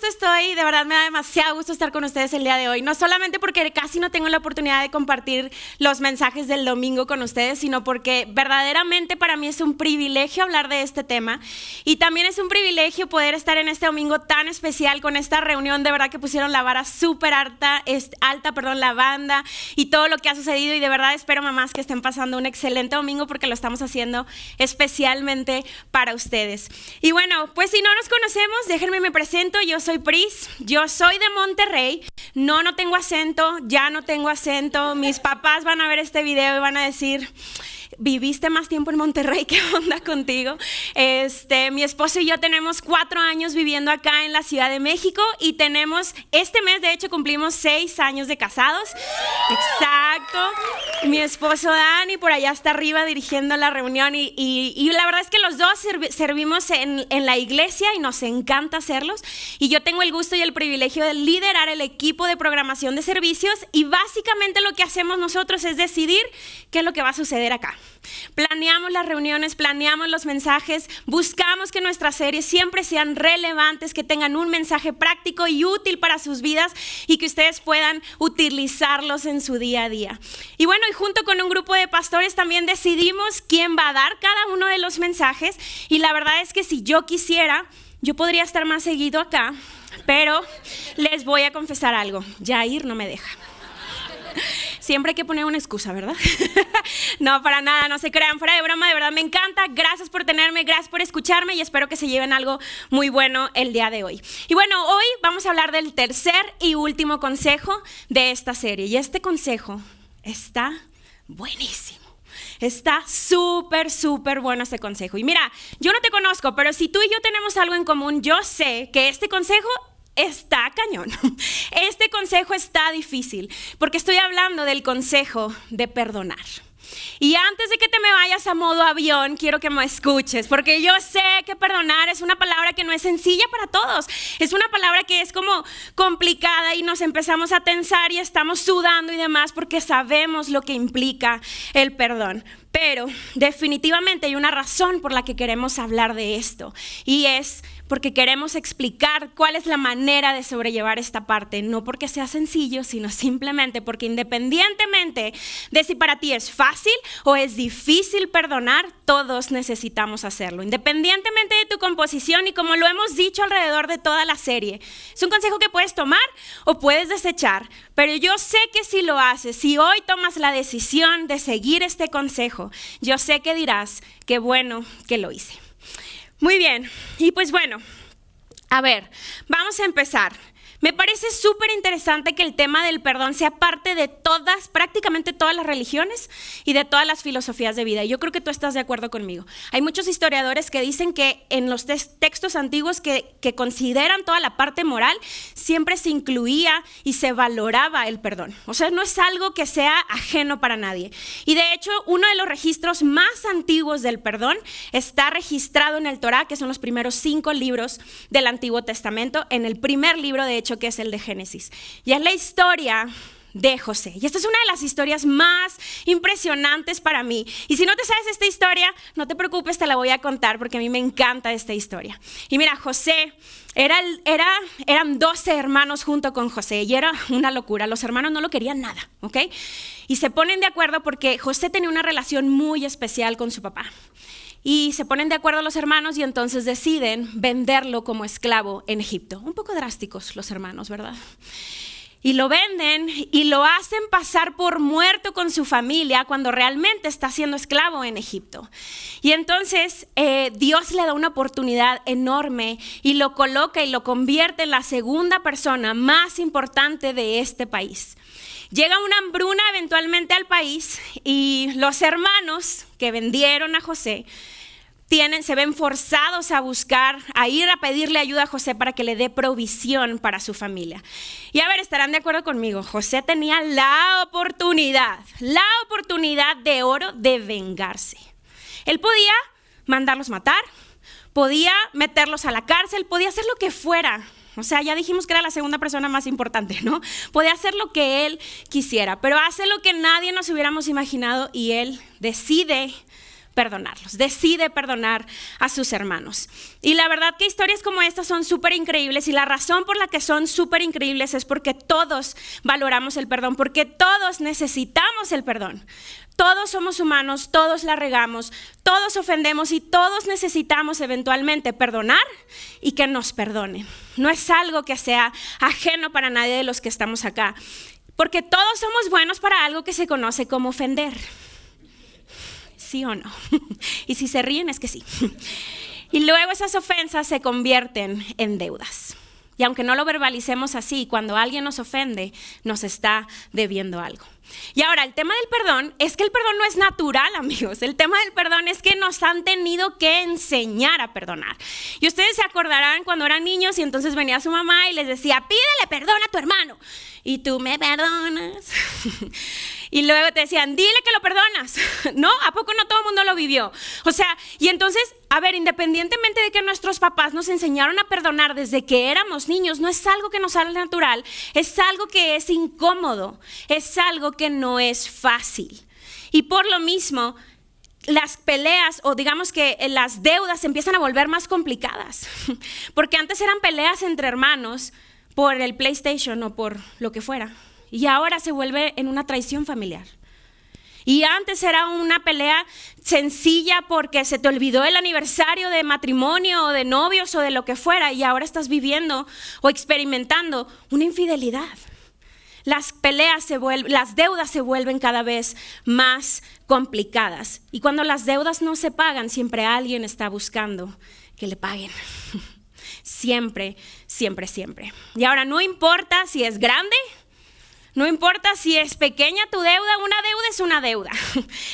gusto estoy, de verdad me da demasiado gusto estar con ustedes el día de hoy, no solamente porque casi no tengo la oportunidad de compartir los mensajes del domingo con ustedes, sino porque verdaderamente para mí es un privilegio hablar de este tema y también es un privilegio poder estar en este domingo tan especial con esta reunión. De verdad que pusieron la vara súper alta, la banda y todo lo que ha sucedido, y de verdad espero, mamás, que estén pasando un excelente domingo porque lo estamos haciendo especialmente para ustedes. Y bueno, pues si no nos conocemos, déjenme me presento. Yo soy Pris, yo soy de Monterrey. No tengo acento, ya no tengo acento. Mis papás van a ver este video y van a decir: ¿viviste más tiempo en Monterrey? ¿Qué onda contigo? Mi esposo y yo tenemos 4 años viviendo acá en la Ciudad de México y tenemos, este mes de hecho cumplimos 6 años de casados. Exacto. Mi esposo Dani por allá está arriba dirigiendo la reunión y la verdad es que los dos servimos en la iglesia y nos encanta hacerlos. Y yo tengo el gusto y el privilegio de liderar el equipo de programación de servicios, y básicamente lo que hacemos nosotros es decidir qué es lo que va a suceder acá. Planeamos las reuniones, planeamos los mensajes, buscamos que nuestras series siempre sean relevantes, que tengan un mensaje práctico y útil para sus vidas y que ustedes puedan utilizarlos en su día a día. Y bueno, y junto con un grupo de pastores también decidimos quién va a dar cada uno de los mensajes, y la verdad es que si yo quisiera, yo podría estar más seguido acá, pero les voy a confesar algo: Yair no me deja. Siempre hay que poner una excusa, ¿verdad? No, para nada, no se crean, fuera de broma, de verdad me encanta. Gracias por tenerme, gracias por escucharme y espero que se lleven algo muy bueno el día de hoy. Y bueno, hoy vamos a hablar del tercer y último consejo de esta serie. Y este consejo está buenísimo. Está súper bueno este consejo. Y mira, yo no te conozco, pero si tú y yo tenemos algo en común, yo sé que este consejo está cañón. Este consejo está difícil porque estoy hablando del consejo de perdonar. Y antes de que te me vayas a modo avión, quiero que me escuches, porque yo sé que perdonar es una palabra que no es sencilla para todos. Es una palabra que es como complicada y nos empezamos a tensar y estamos sudando y demás porque sabemos lo que implica el perdón. Pero definitivamente hay una razón por la que queremos hablar de esto, y es porque queremos explicar cuál es la manera de sobrellevar esta parte, no porque sea sencillo, sino simplemente porque independientemente de si para ti es fácil o es difícil perdonar, todos necesitamos hacerlo, independientemente de tu composición, y como lo hemos dicho alrededor de toda la serie, es un consejo que puedes tomar o puedes desechar, pero yo sé que si lo haces, si hoy tomas la decisión de seguir este consejo, yo sé que dirás: qué bueno que lo hice. Muy bien, y pues bueno, a ver, vamos a empezar. Me parece súper interesante que el tema del perdón sea parte de prácticamente todas las religiones y de todas las filosofías de vida. Y yo creo que tú estás de acuerdo conmigo. Hay muchos historiadores que dicen que en los textos antiguos que consideran toda la parte moral, siempre se incluía y se valoraba el perdón. O sea, no es algo que sea ajeno para nadie. Y de hecho, uno de los registros más antiguos del perdón está registrado en el Torá, que son los primeros 5 libros del Antiguo Testamento, en el primer libro, de hecho, que es el de Génesis. Y es la historia de José. Y esta es una de las historias más impresionantes para mí. Y si no te sabes esta historia, no te preocupes, te la voy a contar porque a mí me encanta esta historia. Y mira, José eran 12 hermanos junto con José, y era una locura. Los hermanos no lo querían nada, ¿ok? Y se ponen de acuerdo porque José tenía una relación muy especial con su papá. Y se ponen de acuerdo los hermanos y entonces deciden venderlo como esclavo en Egipto. Un poco drásticos los hermanos, ¿verdad? Y lo venden y lo hacen pasar por muerto con su familia cuando realmente está siendo esclavo en Egipto. Y entonces Dios le da una oportunidad enorme y lo coloca y lo convierte en la segunda persona más importante de este país. Llega una hambruna eventualmente al país y los hermanos que vendieron a José se ven forzados a ir a pedirle ayuda a José para que le dé provisión para su familia. Y a ver, estarán de acuerdo conmigo, José tenía la oportunidad de oro de vengarse. Él podía mandarlos matar, podía meterlos a la cárcel, podía hacer lo que fuera. O sea, ya dijimos que era la segunda persona más importante, ¿no? Podía hacer lo que él quisiera, pero hace lo que nadie nos hubiéramos imaginado y él decide perdonarlos, decide perdonar a sus hermanos. Y la verdad que historias como estas son súper increíbles, y la razón por la que son súper increíbles es porque todos valoramos el perdón, porque todos necesitamos el perdón. Todos somos humanos, todos la regamos, todos ofendemos y todos necesitamos eventualmente perdonar y que nos perdonen. No es algo que sea ajeno para nadie de los que estamos acá, porque todos somos buenos para algo que se conoce como ofender. ¿Sí o no? Y si se ríen es que sí. Y luego esas ofensas se convierten en deudas. Y aunque no lo verbalicemos así, cuando alguien nos ofende, nos está debiendo algo. Y ahora, el tema del perdón es que el perdón no es natural, amigos. El tema del perdón es que nos han tenido que enseñar a perdonar. Y ustedes se acordarán cuando eran niños y entonces venía su mamá y les decía, pídele perdón a tu hermano. Y tú me perdonas. Y luego te decían, dile que lo perdonas. ¿No? ¿A poco no todo el mundo lo vivió? O sea, y entonces, a ver, independientemente de que nuestros papás nos enseñaron a perdonar desde que éramos niños, no es algo que nos sale natural, es algo que es incómodo, es algo que no es fácil. Y por lo mismo, las peleas, o digamos que las deudas se empiezan a volver más complicadas. Porque antes eran peleas entre hermanos por el PlayStation o por lo que fuera. Y ahora se vuelve en una traición familiar. Y antes era una pelea sencilla porque se te olvidó el aniversario de matrimonio o de novios o de lo que fuera, y ahora estás viviendo o experimentando una infidelidad. Las deudas se vuelven cada vez más complicadas. Y cuando las deudas no se pagan, siempre alguien está buscando que le paguen. Siempre, siempre, siempre. Y ahora no importa si es grande, no importa si es pequeña tu deuda, una deuda es una deuda.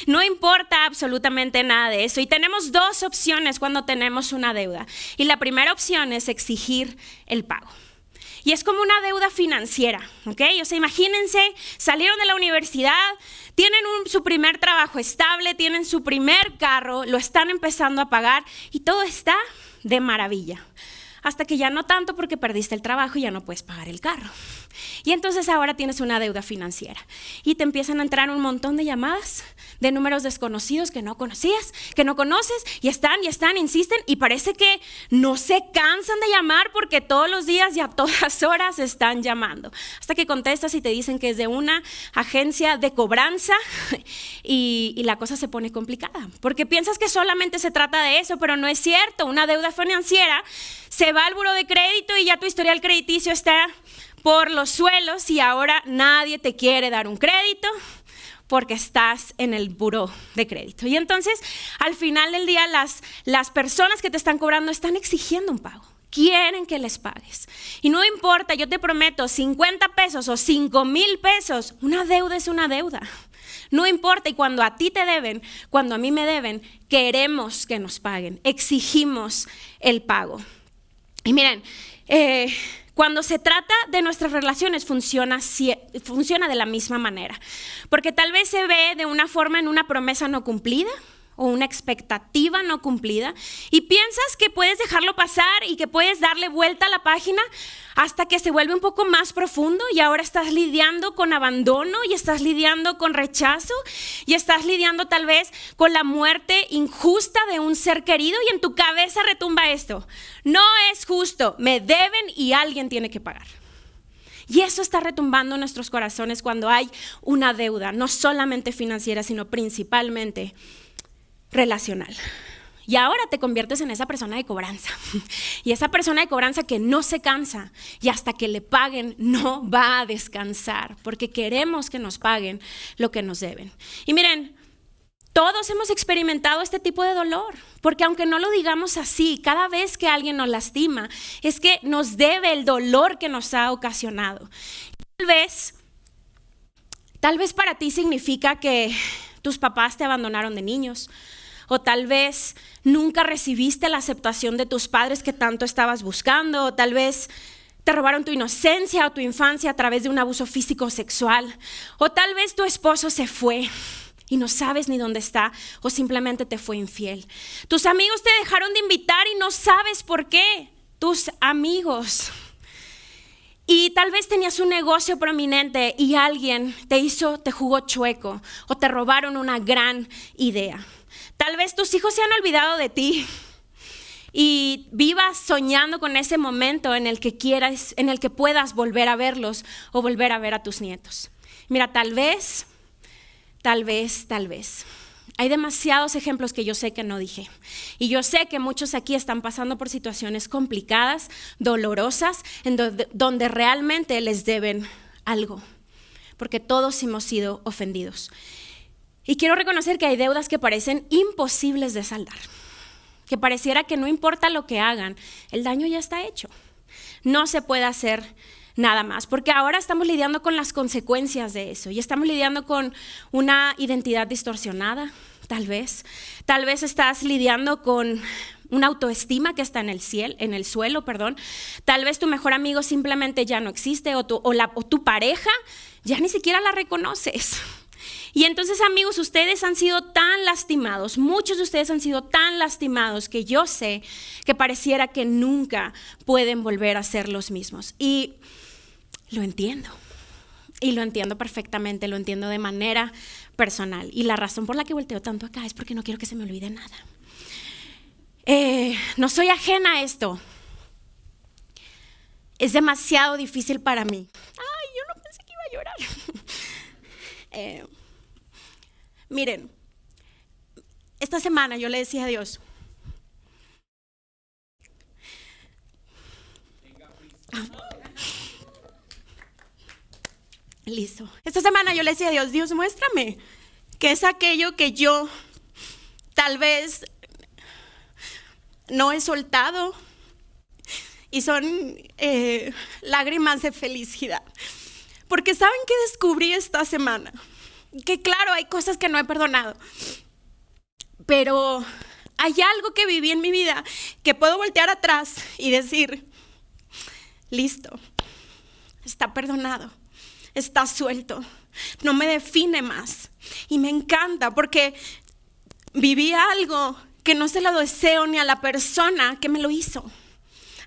No importa absolutamente nada de eso. Y tenemos dos opciones cuando tenemos una deuda. Y la primera opción es exigir el pago. Y es como una deuda financiera, ¿ok? O sea, imagínense, salieron de la universidad, tienen su primer trabajo estable, tienen su primer carro, lo están empezando a pagar y todo está de maravilla. Hasta que ya no tanto porque perdiste el trabajo y ya no puedes pagar el carro. Y entonces ahora tienes una deuda financiera y te empiezan a entrar un montón de llamadas de números desconocidos que no conocías, que no conoces, y están, insisten, y parece que no se cansan de llamar porque todos los días y a todas horas están llamando. Hasta que contestas y te dicen que es de una agencia de cobranza y la cosa se pone complicada. Porque piensas que solamente se trata de eso, pero no es cierto. Una deuda financiera se va al buró de crédito y ya tu historial crediticio está por los suelos y ahora nadie te quiere dar un crédito porque estás en el buró de crédito. Y entonces, al final del día, las personas que te están cobrando están exigiendo un pago. Quieren que les pagues. Y no importa, yo te prometo, 50 pesos o 5,000 pesos, una deuda es una deuda. No importa, y cuando a ti te deben, cuando a mí me deben, queremos que nos paguen, exigimos el pago. Y miren, cuando se trata de nuestras relaciones funciona de la misma manera, porque tal vez se ve de una forma en una promesa no cumplida o una expectativa no cumplida y piensas que puedes dejarlo pasar y que puedes darle vuelta a la página hasta que se vuelve un poco más profundo y ahora estás lidiando con abandono y estás lidiando con rechazo y estás lidiando tal vez con la muerte injusta de un ser querido y en tu cabeza retumba esto: no es justo, me deben y alguien tiene que pagar. Y eso está retumbando en nuestros corazones cuando hay una deuda, no solamente financiera, sino principalmente relacional. Y ahora te conviertes en esa persona de cobranza. Y esa persona de cobranza que no se cansa y hasta que le paguen no va a descansar, porque queremos que nos paguen lo que nos deben. Y miren, todos hemos experimentado este tipo de dolor, porque aunque no lo digamos así, cada vez que alguien nos lastima, es que nos debe el dolor que nos ha ocasionado. Tal vez para ti significa que tus papás te abandonaron de niños, o tal vez nunca recibiste la aceptación de tus padres que tanto estabas buscando, o tal vez te robaron tu inocencia o tu infancia a través de un abuso físico o sexual, o tal vez tu esposo se fue y no sabes ni dónde está, o simplemente te fue infiel. Tus amigos te dejaron de invitar y no sabes por qué. Tus amigos. Y tal vez tenías un negocio prominente y alguien te jugó chueco o te robaron una gran idea. Tal vez tus hijos se han olvidado de ti y vivas soñando con ese momento en el que quieras, en el que puedas volver a verlos o volver a ver a tus nietos. Mira, tal vez. Hay demasiados ejemplos que yo sé que no dije. Y yo sé que muchos aquí están pasando por situaciones complicadas, dolorosas, donde realmente les deben algo. Porque todos hemos sido ofendidos. Y quiero reconocer que hay deudas que parecen imposibles de saldar. Que pareciera que no importa lo que hagan, el daño ya está hecho. No se puede hacer nada más, porque ahora estamos lidiando con las consecuencias de eso y estamos lidiando con una identidad distorsionada, tal vez estás lidiando con una autoestima que está en el suelo, tal vez tu mejor amigo simplemente ya no existe o tu pareja ya ni siquiera la reconoces. Y entonces, amigos, ustedes han sido tan lastimados, muchos de ustedes han sido tan lastimados que yo sé que pareciera que nunca pueden volver a ser los mismos. Y lo entiendo perfectamente, lo entiendo de manera personal. Y la razón por la que volteo tanto acá es porque no quiero que se me olvide nada. No soy ajena a esto. Es demasiado difícil para mí. Ay, yo no pensé que iba a llorar. Miren, esta semana yo le decía a Dios, listo. Esta semana yo le decía a Dios, Dios, muéstrame qué es aquello que yo tal vez no he soltado y son lágrimas de felicidad. Porque ¿saben qué descubrí esta semana? Que claro, hay cosas que no he perdonado, pero hay algo que viví en mi vida que puedo voltear atrás y decir, listo, está perdonado, está suelto, no me define más. Y me encanta porque viví algo que no se lo deseo ni a la persona que me lo hizo,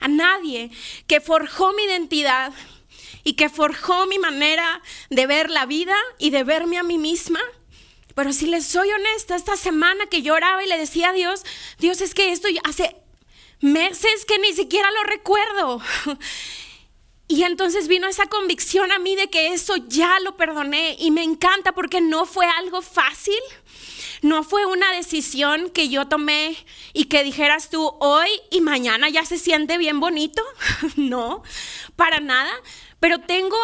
a nadie, que forjó mi identidad y que forjó mi manera de ver la vida y de verme a mí misma. Pero si les soy honesta, esta semana que lloraba y le decía a Dios, Dios, es que esto hace meses que ni siquiera lo recuerdo. Y entonces vino esa convicción a mí de que eso ya lo perdoné. Y me encanta porque no fue algo fácil. No fue una decisión que yo tomé y que dijeras tú hoy y mañana ya se siente bien bonito. No, para nada. Pero tengo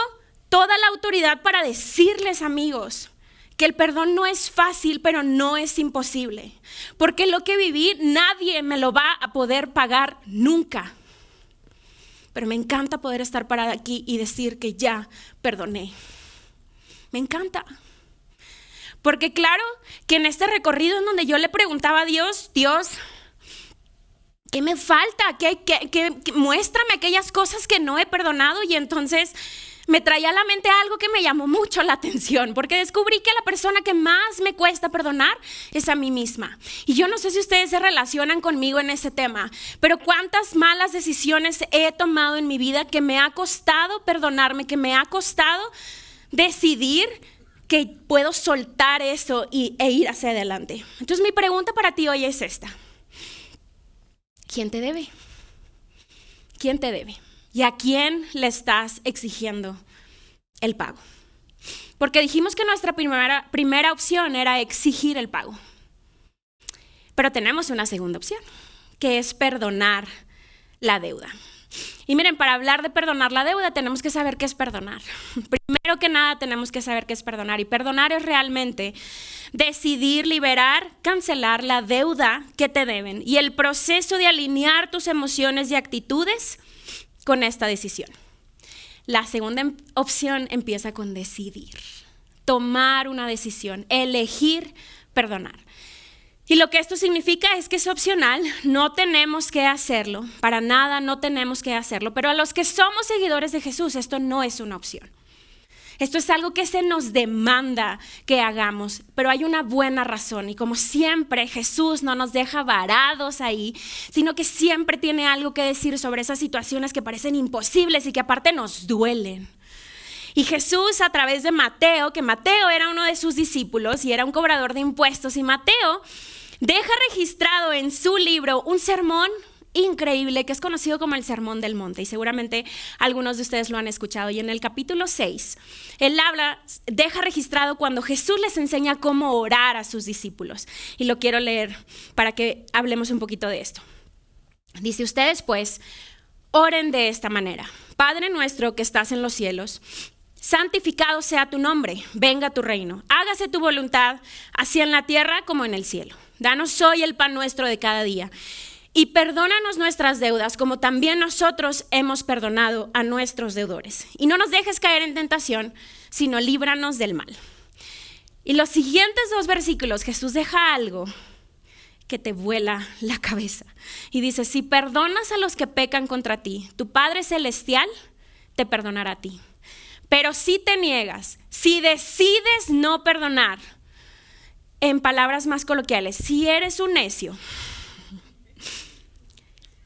toda la autoridad para decirles, amigos, que el perdón no es fácil, pero no es imposible. Porque lo que viví nadie me lo va a poder pagar nunca. Pero me encanta poder estar parada aquí y decir que ya perdoné. Me encanta. Porque claro que en este recorrido en donde yo le preguntaba a Dios, Dios, ¿qué me falta? Muéstrame aquellas cosas que no he perdonado. Y entonces me traía a la mente algo que me llamó mucho la atención, porque descubrí que la persona que más me cuesta perdonar es a mí misma. Y yo no sé si ustedes se relacionan conmigo en ese tema, pero cuántas malas decisiones he tomado en mi vida que me ha costado perdonarme, que me ha costado decidir que puedo soltar eso e ir hacia adelante. Entonces mi pregunta para ti hoy es esta. ¿Quién te debe? ¿Quién te debe? ¿Y a quién le estás exigiendo el pago? Porque dijimos que nuestra primera opción era exigir el pago. Pero tenemos una segunda opción, que es perdonar la deuda. Y miren, para hablar de perdonar la deuda tenemos que saber qué es perdonar. Primero que nada tenemos que saber qué es perdonar. Y perdonar es realmente decidir liberar, cancelar la deuda que te deben. Y el proceso de alinear tus emociones y actitudes con esta decisión. La segunda opción empieza con decidir. Tomar una decisión, elegir perdonar. Y lo que esto significa es que es opcional, no tenemos que hacerlo, para nada no tenemos que hacerlo, pero a los que somos seguidores de Jesús esto no es una opción. Esto es algo que se nos demanda que hagamos, pero hay una buena razón y como siempre Jesús no nos deja varados ahí, sino que siempre tiene algo que decir sobre esas situaciones que parecen imposibles y que aparte nos duelen. Y Jesús a través de Mateo, que Mateo era uno de sus discípulos y era un cobrador de impuestos, y Mateo deja registrado en su libro un sermón increíble que es conocido como el Sermón del Monte, y seguramente algunos de ustedes lo han escuchado. Y en el capítulo 6, él deja registrado cuando Jesús les enseña cómo orar a sus discípulos. Y lo quiero leer para que hablemos un poquito de esto. Dice: ustedes pues, oren de esta manera. Padre nuestro que estás en los cielos, santificado sea tu nombre, venga tu reino, hágase tu voluntad, así en la tierra como en el cielo. Danos hoy el pan nuestro de cada día. Y perdónanos nuestras deudas, como también nosotros hemos perdonado a nuestros deudores. Y no nos dejes caer en tentación, sino líbranos del mal. Y los siguientes 2 versículos, Jesús deja algo que te vuela la cabeza. Y dice: si perdonas a los que pecan contra ti, tu Padre Celestial te perdonará a ti. Pero si te niegas, si decides no perdonar, en palabras más coloquiales, si eres un necio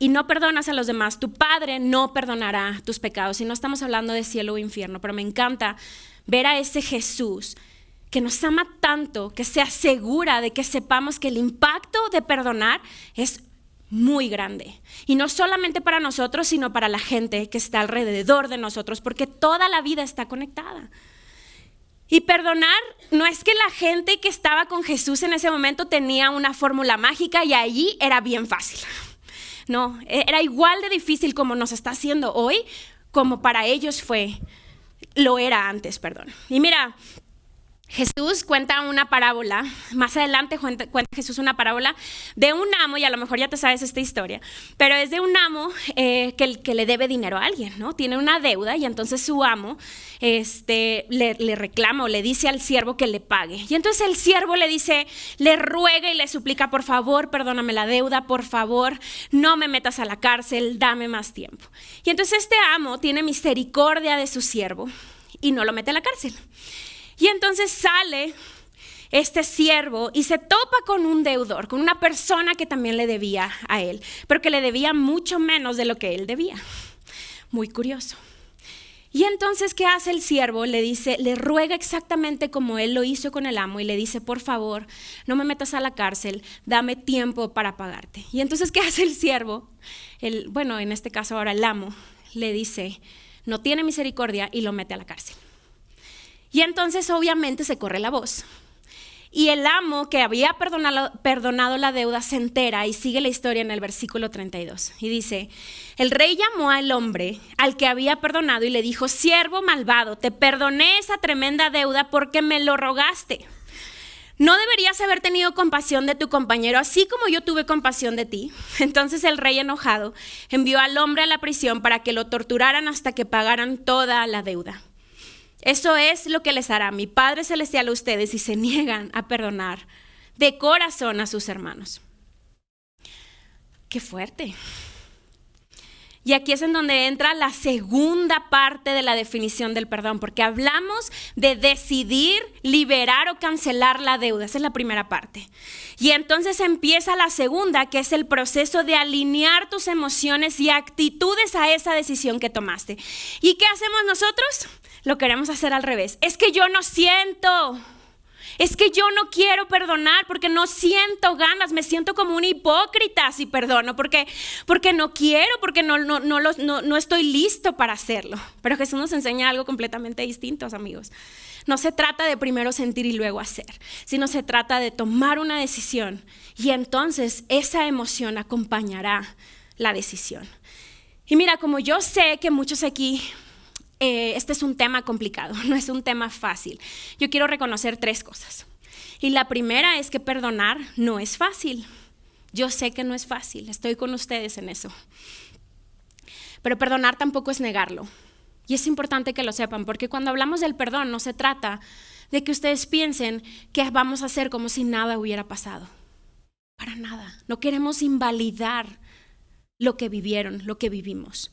y no perdonas a los demás, tu Padre no perdonará tus pecados. Y no estamos hablando de cielo o infierno, pero me encanta ver a ese Jesús que nos ama tanto, que se asegura de que sepamos que el impacto de perdonar es muy grande. Y no solamente para nosotros, sino para la gente que está alrededor de nosotros, porque toda la vida está conectada. Y perdonar no es que la gente que estaba con Jesús en ese momento tenía una fórmula mágica y allí era bien fácil. No, era igual de difícil como nos está haciendo hoy, como para ellos lo era antes, perdón. Y mira, Jesús cuenta una parábola, más adelante cuenta Jesús una parábola de un amo, y a lo mejor ya te sabes esta historia, pero es de un amo que le debe dinero a alguien, ¿no? Tiene una deuda y entonces su amo le reclama o le dice al siervo que le pague. Y entonces el siervo le ruega y le suplica: por favor, perdóname la deuda, por favor, no me metas a la cárcel, dame más tiempo. Y entonces este amo tiene misericordia de su siervo y no lo mete a la cárcel. Y entonces sale este siervo y se topa con un deudor, con una persona que también le debía a él, pero que le debía mucho menos de lo que él debía. Muy curioso. Y entonces, ¿qué hace el siervo? Le ruega exactamente como él lo hizo con el amo y le dice: por favor, no me metas a la cárcel, dame tiempo para pagarte. Y entonces, ¿qué hace el siervo? En este caso ahora el amo le dice: no tiene misericordia, y lo mete a la cárcel. Y entonces obviamente se corre la voz. Y el amo que había perdonado la deuda se entera y sigue la historia en el versículo 32. Y dice: el rey llamó al hombre al que había perdonado y le dijo: siervo malvado, te perdoné esa tremenda deuda porque me lo rogaste. ¿No deberías haber tenido compasión de tu compañero así como yo tuve compasión de ti? Entonces el rey, enojado, envió al hombre a la prisión para que lo torturaran hasta que pagaran toda la deuda. Eso es lo que les hará mi Padre Celestial a ustedes si se niegan a perdonar de corazón a sus hermanos. ¡Qué fuerte! Y aquí es en donde entra la segunda parte de la definición del perdón, porque hablamos de decidir, liberar o cancelar la deuda. Esa es la primera parte. Y entonces empieza la segunda, que es el proceso de alinear tus emociones y actitudes a esa decisión que tomaste. ¿Y qué hacemos nosotros? Lo queremos hacer al revés. Es que yo no siento. Es que yo no quiero perdonar porque no siento ganas, me siento como una hipócrita si perdono, porque no quiero, porque no estoy listo para hacerlo. Pero Jesús nos enseña algo completamente distinto, amigos. No se trata de primero sentir y luego hacer, sino se trata de tomar una decisión y entonces esa emoción acompañará la decisión. Y mira, como yo sé que muchos aquí... este es un tema complicado, no es un tema fácil. Yo quiero reconocer 3 cosas. Y la primera es que perdonar no es fácil. Yo sé que no es fácil, estoy con ustedes en eso. Pero perdonar tampoco es negarlo. Y es importante que lo sepan, porque cuando hablamos del perdón no se trata de que ustedes piensen que vamos a hacer como si nada hubiera pasado. Para nada. No queremos invalidar lo que vivieron, lo que vivimos.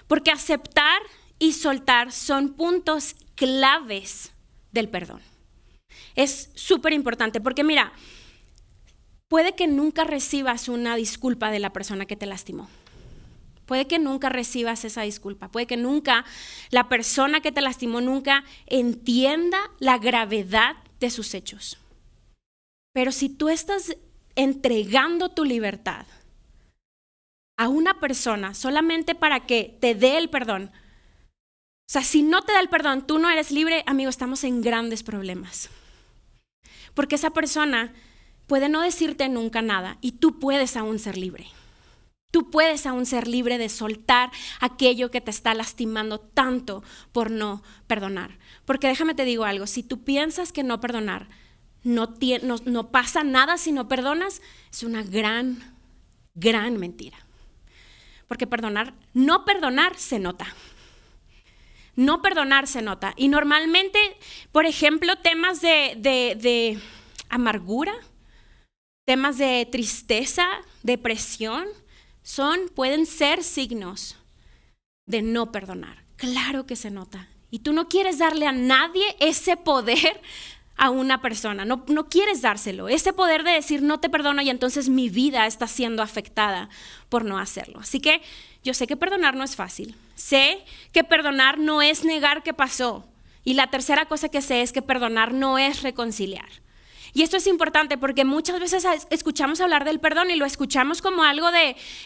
Porque aceptar y soltar son puntos claves del perdón. Es súper importante porque mira, puede que nunca recibas una disculpa de la persona que te lastimó. Puede que nunca recibas esa disculpa. Puede que nunca la persona que te lastimó nunca entienda la gravedad de sus hechos. Pero si tú estás entregando tu libertad a una persona solamente para que te dé el perdón. O sea, si no te da el perdón, tú no eres libre, amigo, estamos en grandes problemas. Porque esa persona puede no decirte nunca nada y tú puedes aún ser libre. Tú puedes aún ser libre de soltar aquello que te está lastimando tanto por no perdonar. Porque déjame te digo algo, si tú piensas que no perdonar no pasa nada si no perdonas, es una gran mentira. Porque no perdonar se nota. No perdonar se nota. Y normalmente, por ejemplo, temas de amargura, temas de tristeza, depresión, pueden ser signos de no perdonar. Claro que se nota. Y tú no quieres darle a nadie ese poder a una persona. No quieres dárselo. Ese poder de decir no te perdono y entonces mi vida está siendo afectada por no hacerlo. Así que yo sé que perdonar no es fácil. Sé que perdonar no es negar que pasó. Y la tercera cosa que sé es que perdonar no es reconciliar. Y esto es importante porque muchas veces escuchamos hablar del perdón y lo escuchamos como algo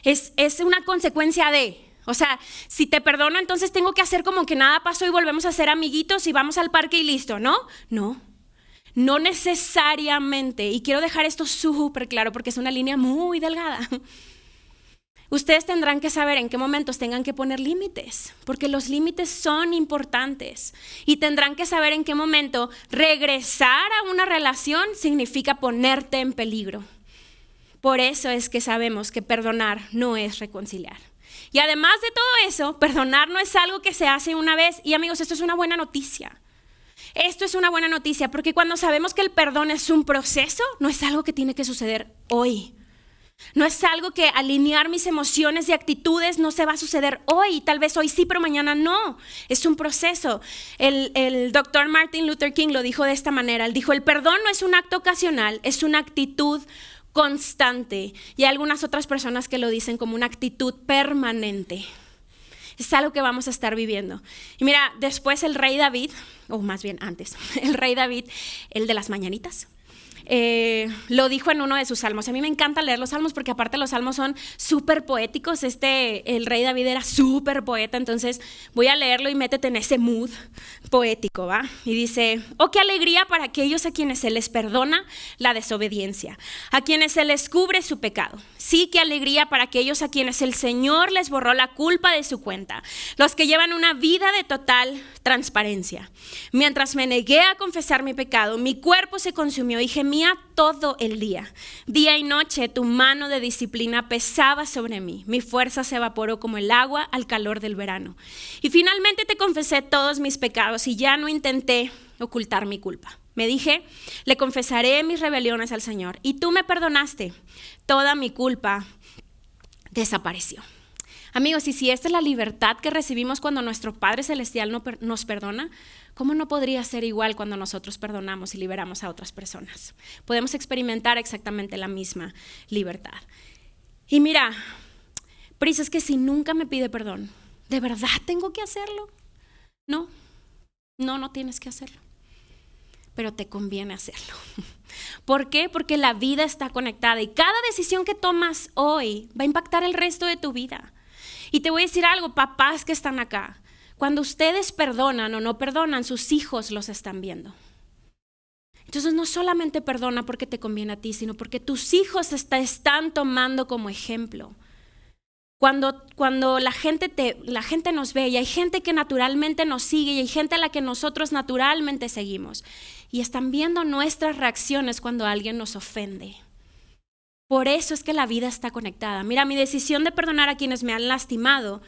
es una consecuencia de. O sea, si te perdono, entonces tengo que hacer como que nada pasó y volvemos a ser amiguitos y vamos al parque y listo, ¿no? No necesariamente. Y quiero dejar esto súper claro porque es una línea muy delgada. Ustedes tendrán que saber en qué momentos tengan que poner límites, porque los límites son importantes. Y tendrán que saber en qué momento regresar a una relación significa ponerte en peligro. Por eso es que sabemos que perdonar no es reconciliar. Y además de todo eso, perdonar no es algo que se hace una vez. Y amigos, esto es una buena noticia. Esto es una buena noticia porque cuando sabemos que el perdón es un proceso, no es algo que tiene que suceder hoy. No es algo que alinear mis emociones y actitudes no se va a suceder hoy, tal vez hoy sí, pero mañana no. Es un proceso. El doctor Martin Luther King lo dijo de esta manera. Él dijo, el perdón no es un acto ocasional, es una actitud constante. Y hay algunas otras personas que lo dicen como una actitud permanente. Es algo que vamos a estar viviendo. Y mira, después el rey David, o más bien antes, el rey David, el de las mañanitas, lo dijo en uno de sus salmos. A mí me encanta leer los salmos porque aparte los salmos son súper poéticos. El rey David era súper poeta, entonces voy a leerlo y métete en ese mood poético, ¿va? Y dice, oh, qué alegría para aquellos a quienes se les perdona la desobediencia, a quienes se les cubre su pecado. Sí, qué alegría para aquellos a quienes el Señor les borró la culpa de su cuenta, los que llevan una vida de total transparencia. Mientras me negué a confesar mi pecado, mi cuerpo se consumió y gemía todo el día. Día y noche tu mano de disciplina pesaba sobre mí. Mi fuerza se evaporó como el agua al calor del verano. Y finalmente te confesé todos mis pecados y ya no intenté ocultar mi culpa. Me dije, le confesaré mis rebeliones al Señor y tú me perdonaste. Toda mi culpa desapareció. Amigos, y si esta es la libertad que recibimos cuando nuestro Padre Celestial nos perdona, ¿cómo no podría ser igual cuando nosotros perdonamos y liberamos a otras personas? Podemos experimentar exactamente la misma libertad. Y mira, Pris, es que si nunca me pide perdón, ¿de verdad tengo que hacerlo? No tienes que hacerlo. Pero te conviene hacerlo. ¿Por qué? Porque la vida está conectada y cada decisión que tomas hoy va a impactar el resto de tu vida. Y te voy a decir algo, papás que están acá. Cuando ustedes perdonan o no perdonan, sus hijos los están viendo. Entonces no solamente perdona porque te conviene a ti, sino porque tus hijos te están tomando como ejemplo. Cuando la gente nos ve y hay gente que naturalmente nos sigue y hay gente a la que nosotros naturalmente seguimos y están viendo nuestras reacciones cuando alguien nos ofende. Por eso es que la vida está conectada. Mira, mi decisión de perdonar a quienes me han lastimado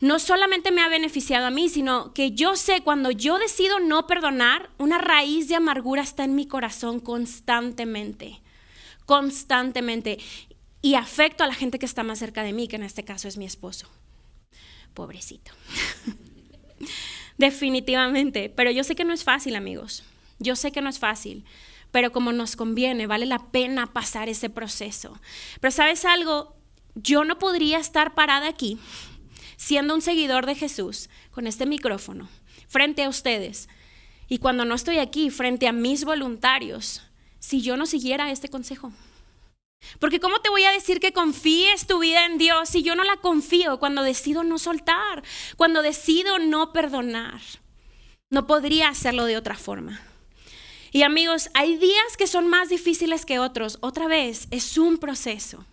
no solamente me ha beneficiado a mí, sino que yo sé cuando yo decido no perdonar, una raíz de amargura está en mi corazón constantemente. Y afecto a la gente que está más cerca de mí, que en este caso es mi esposo. Pobrecito. Definitivamente. Pero yo sé que no es fácil, amigos. Yo sé que no es fácil. Pero como nos conviene, vale la pena pasar ese proceso. Pero ¿sabes algo? Yo no podría estar parada aquí, siendo un seguidor de Jesús, con este micrófono, frente a ustedes. Y cuando no estoy aquí, frente a mis voluntarios, si yo no siguiera este consejo. Porque ¿cómo te voy a decir que confíes tu vida en Dios si yo no la confío cuando decido no soltar, cuando decido no perdonar? No podría hacerlo de otra forma. Y amigos, hay días que son más difíciles que otros. Otra vez, es un proceso.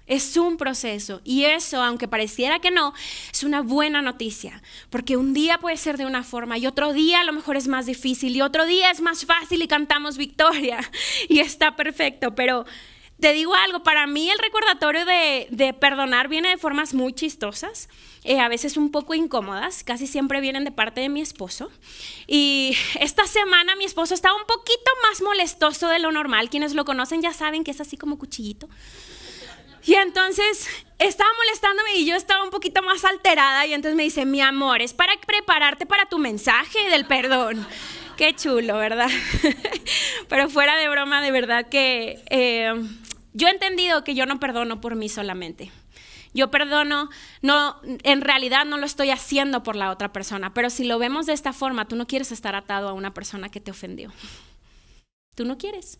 Y eso, aunque pareciera que no, es una buena noticia. Porque un día puede ser de una forma y otro día a lo mejor es más difícil y otro día es más fácil y cantamos victoria y está perfecto. Pero te digo algo, para mí el recordatorio de perdonar viene de formas muy chistosas, a veces un poco incómodas, casi siempre vienen de parte de mi esposo. Y esta semana mi esposo estaba un poquito más molestoso de lo normal. Quienes lo conocen ya saben que es así como cuchillito. Y entonces estaba molestándome y yo estaba un poquito más alterada y entonces me dice, mi amor, es para prepararte para tu mensaje del perdón. Qué chulo, ¿verdad? Pero fuera de broma, de verdad que yo he entendido que yo no perdono por mí solamente. Yo perdono, no, en realidad no lo estoy haciendo por la otra persona, pero si lo vemos de esta forma, tú no quieres estar atado a una persona que te ofendió. Tú no quieres.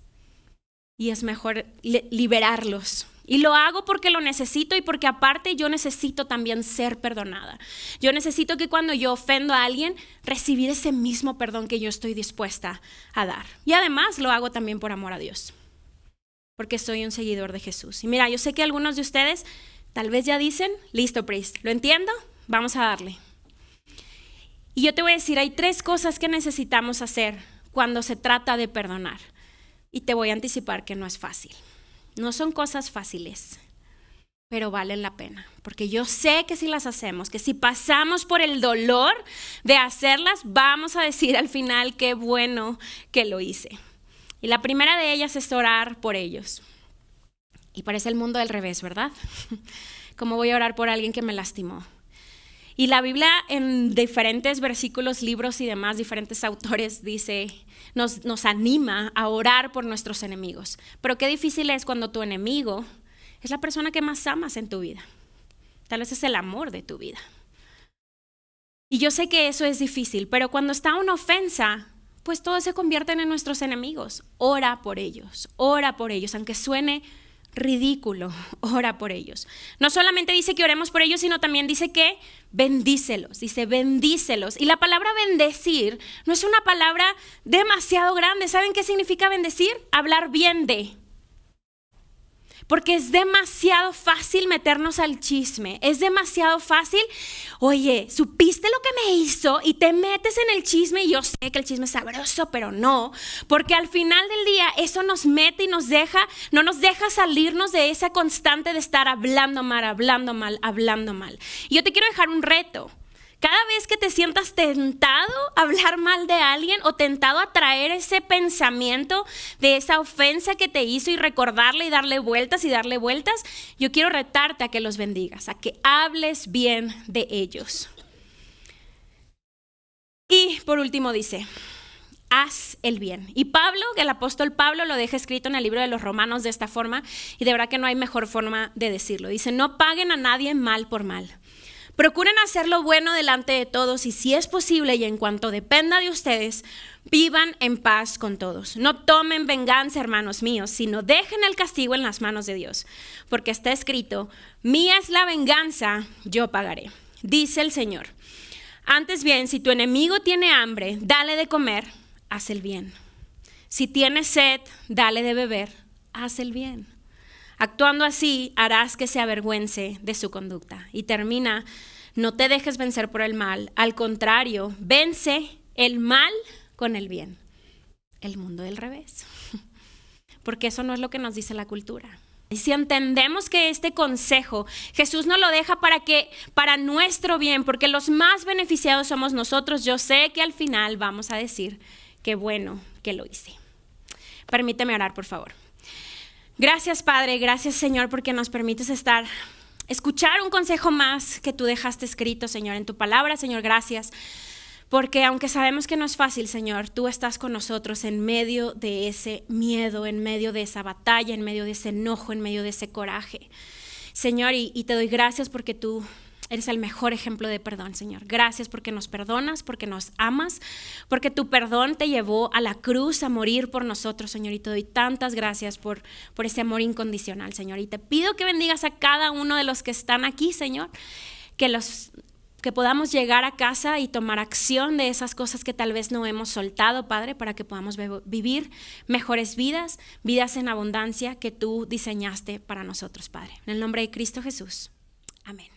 Y es mejor liberarlos. Y lo hago porque lo necesito y porque aparte yo necesito también ser perdonada. Yo necesito que cuando yo ofendo a alguien, recibir ese mismo perdón que yo estoy dispuesta a dar. Y además lo hago también por amor a Dios, porque soy un seguidor de Jesús. Y mira, yo sé que algunos de ustedes tal vez ya dicen, listo, Priest, lo entiendo, vamos a darle. Y yo te voy a decir, hay 3 cosas que necesitamos hacer cuando se trata de perdonar. Y te voy a anticipar que no es fácil. No son cosas fáciles, pero valen la pena. Porque yo sé que si las hacemos, que si pasamos por el dolor de hacerlas, vamos a decir al final qué bueno que lo hice. Y la primera de ellas es orar por ellos. Y parece el mundo al revés, ¿verdad? ¿Cómo voy a orar por alguien que me lastimó? Y la Biblia en diferentes versículos, libros y demás, diferentes autores dice, nos anima a orar por nuestros enemigos. Pero qué difícil es cuando tu enemigo es la persona que más amas en tu vida. Tal vez es el amor de tu vida. Y yo sé que eso es difícil, pero cuando está una ofensa, pues todos se convierten en nuestros enemigos. Ora por ellos, aunque suene ridículo, ora por ellos. No solamente dice que oremos por ellos, sino también dice que bendícelos, dice bendícelos. Y la palabra bendecir no es una palabra demasiado grande. ¿Saben qué significa bendecir? Hablar bien de. Porque es demasiado fácil meternos al chisme, es demasiado fácil, oye, ¿supiste lo que me hizo? Y te metes en el chisme y yo sé que el chisme es sabroso, pero no, porque al final del día eso nos mete y no nos deja salirnos de esa constante de estar hablando mal. Y yo te quiero dejar un reto. Cada vez que te sientas tentado a hablar mal de alguien o tentado a traer ese pensamiento de esa ofensa que te hizo y recordarle y darle vueltas, yo quiero retarte a que los bendigas, a que hables bien de ellos. Y por último dice, haz el bien. Y Pablo, el apóstol Pablo, lo deja escrito en el libro de los Romanos de esta forma, y de verdad que no hay mejor forma de decirlo. Dice, no paguen a nadie mal por mal. Procuren hacer lo bueno delante de todos y si es posible y en cuanto dependa de ustedes, vivan en paz con todos. No tomen venganza, hermanos míos, sino dejen el castigo en las manos de Dios. Porque está escrito, mía es la venganza, yo pagaré, dice el Señor. Antes bien, si tu enemigo tiene hambre, dale de comer, haz el bien. Si tiene sed, dale de beber, haz el bien. Actuando así, harás que se avergüence de su conducta. Y termina, no te dejes vencer por el mal. Al contrario, vence el mal con el bien. El mundo del revés. Porque eso no es lo que nos dice la cultura. Y si entendemos que este consejo Jesús nos lo deja para nuestro bien, porque los más beneficiados somos nosotros, yo sé que al final vamos a decir, qué bueno que lo hice. Permíteme orar, por favor. Gracias, Padre, gracias, Señor, porque nos permites escuchar un consejo más que tú dejaste escrito, Señor, en tu palabra. Señor, gracias, porque aunque sabemos que no es fácil, Señor, tú estás con nosotros en medio de ese miedo, en medio de esa batalla, en medio de ese enojo, en medio de ese coraje. Señor, y te doy gracias porque tú Eres el mejor ejemplo de perdón, Señor. Gracias porque nos perdonas, porque nos amas, porque tu perdón te llevó a la cruz a morir por nosotros, Señor. Y te doy tantas gracias por ese amor incondicional, Señor. Y te pido que bendigas a cada uno de los que están aquí, Señor, que podamos llegar a casa y tomar acción de esas cosas que tal vez no hemos soltado, Padre, para que podamos vivir mejores vidas, vidas en abundancia que tú diseñaste para nosotros, Padre. En el nombre de Cristo Jesús. Amén.